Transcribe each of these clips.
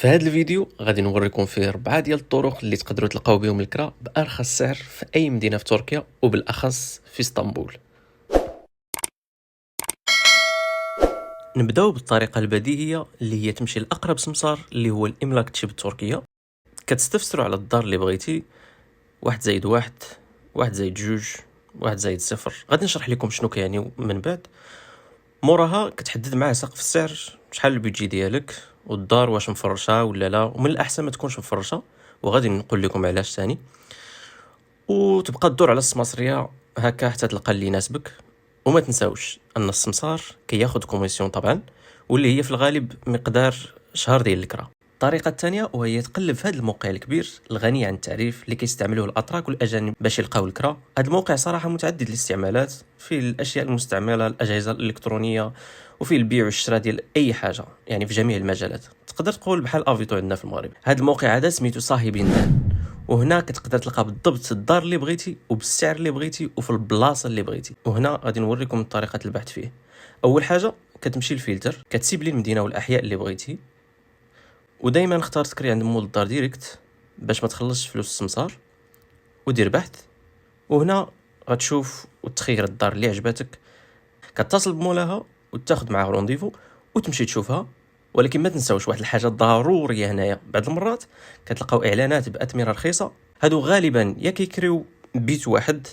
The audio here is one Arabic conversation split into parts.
في هذا الفيديو غادي نوريكم فيه 4 ديال الطرق اللي تقدروا تلقاو بهم الكرا بارخص سعر في اي مدينه في تركيا وبالاخص في اسطنبول. نبداو بالطريقه البديهيه اللي هي تمشي لاقرب سمسار اللي هو الاملاك تشيب التركيه. كتستفسروا على الدار اللي بغيتي 1+1 1+2 1+0. غادي نشرح لكم شنو كيعني من بعد. موراها كتحدد معاه سقف السعر، شحال البيدجي ديالك والدار واش مفرشه ولا لا، ومن الاحسن ما تكونش مفرشه وغادي نقول لكم علاش ثاني. وتبقى تدور على السماسريه هكا حتى تلقى اللي يناسبك. وما تنساوش ان السمسار كياخذ كوميسيون طبعا، واللي هي في الغالب مقدار شهر ديال الكرا. الطريقه الثانيه وهي تقلب في هذا الموقع الكبير الغني عن التعريف اللي كيستعملوه الاتراك والاجانب باش يلقاو الكرا. هذا الموقع صراحه متعدد الاستعمالات، في الاشياء المستعمله، الاجهزه الالكترونيه، وفي البيع والشراء ديال اي حاجه، يعني في جميع المجالات. تقدر تقول بحال افيتو عندنا في المغرب. هذا الموقع هذا سميتو صاحبين دان، وهنا كتقدر تلقى بالضبط الدار اللي بغيتي وبالسعر اللي بغيتي وفي البلاصه اللي بغيتي. وهنا غادي نوريكم طريقه البحث فيه. اول حاجه كتمشي للفلتر، كتسيب لي المدينه والاحياء اللي بغيتي، ودائما اختار تكري عند مول الدار ديريكت باش ما تخلصش فلوس السمسار، ودير بحث. وهنا غتشوف وتخير الدار اللي عجبتك، كتصل بمولاها وتاخذ معاه رونديفو وتمشي تشوفها. ولكن ما تنساوش واحد الحاجه ضروريه هنايا، بعض المرات كتلقاو اعلانات باثمنه رخيصه، هادو غالبا يا كيكريو بيت واحد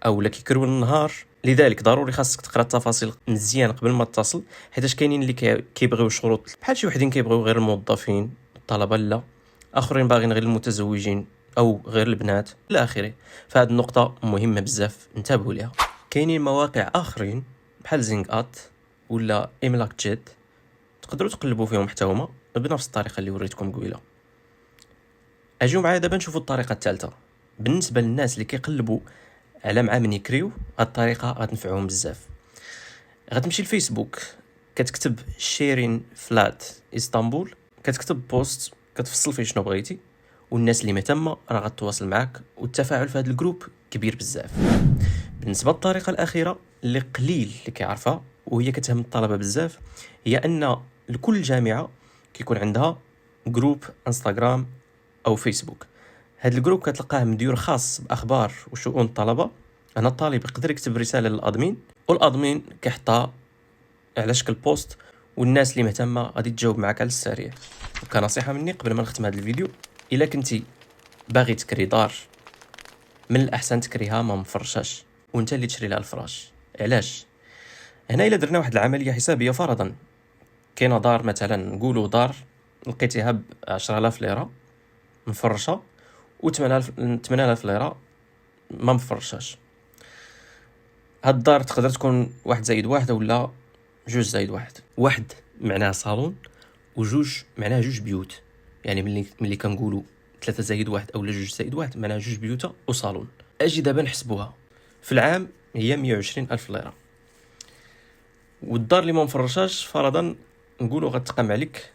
او لا كيكريو النهار. لذلك ضروري خاصك تقرا التفاصيل مزيان قبل ما تتصل، حيت كاينين اللي كيبغيو شروط بحال شي وحدين كيبغيو غير الموظفين الطلبه، لا اخرين باغيين غير المتزوجين او غير البنات الى اخره. فهاد النقطه مهمه بزاف، انتبهوا ليها. كاينين مواقع اخرين بحال زينغ ات ولا املاك جيت، تقدروا تقلبوا فيهم حتى هما بنفس الطريقه اللي وريتكم قبيله. اجيو معايا دابا نشوفوا الطريقه الثالثه. بالنسبه للناس اللي كيقلبوا على مع من يكريو، هاد الطريقه غتنفعهم بزاف. غتمشي للفيسبوك، كتكتب شيرين فلات اسطنبول، كتكتب بوست كتفصل فيه شنو بغيتي، والناس اللي مهتمه راه غتواصل معك، والتفاعل في هذا الجروب كبير بزاف. بالنسبه للطريقه الاخيره اللي قليل اللي كيعرفها وهي كتهم الطلبه بزاف، هي ان لكل جامعه كيكون عندها جروب انستغرام او فيسبوك. هذا الجروب كتلقاه مديور خاص باخبار وشؤون الطلبه. هنا الطالب يقدر يكتب رساله للادمين، والادمين كيحطها على شكل بوست، والناس اللي مهتمه غادي تجاوب معك على السريع. وكنصيحه مني قبل ما نختم هذا الفيديو، الا كنتي باغي تكري دار، من الاحسن تكريها ما مفرشاش وانت اللي تشري لها الفراش. علاش؟ هنا الا درنا واحد العمليه حسابيه، فرضا كاينه دار مثلا، نقولوا دار لقيتيها ب 10000 ليره مفرشه و 8000 ليره ما مفرشاش. هاد الدار تقدر تكون 1+1 ولا 2+1. 1 معناها صالون، وجوج معناها 2 بيوت. يعني ملي كنقولوا 3+1 او 2+1 معناها 2 بيوت وصالون. اجي دابا نحسبوها في العام، هي 120,000 ليره. والدار اللي ما مفرشاش فرضا نقولوا غتقام عليك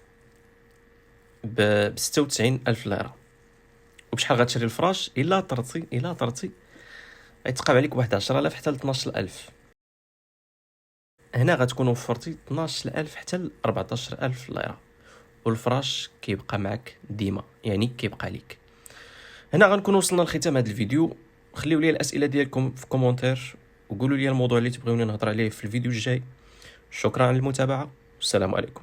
ب 96,000 ليره. وبشحال غتشري الفراش الا طرتي غيتقام عليك بواحد 10,000 حتى ل 12,000. هنا غتكون وفرتي 12,000 حتى ل 14,000 ليره، والفراش كيبقى معك ديما، يعني كيبقى ليك. هنا غنكون وصلنا لختام هذا الفيديو. خليو لي الاسئله ديالكم في كومونتير، وقولوا لي الموضوع اللي تبغيوني نهضر عليه في الفيديو الجاي. شكرا على المتابعه والسلام عليكم.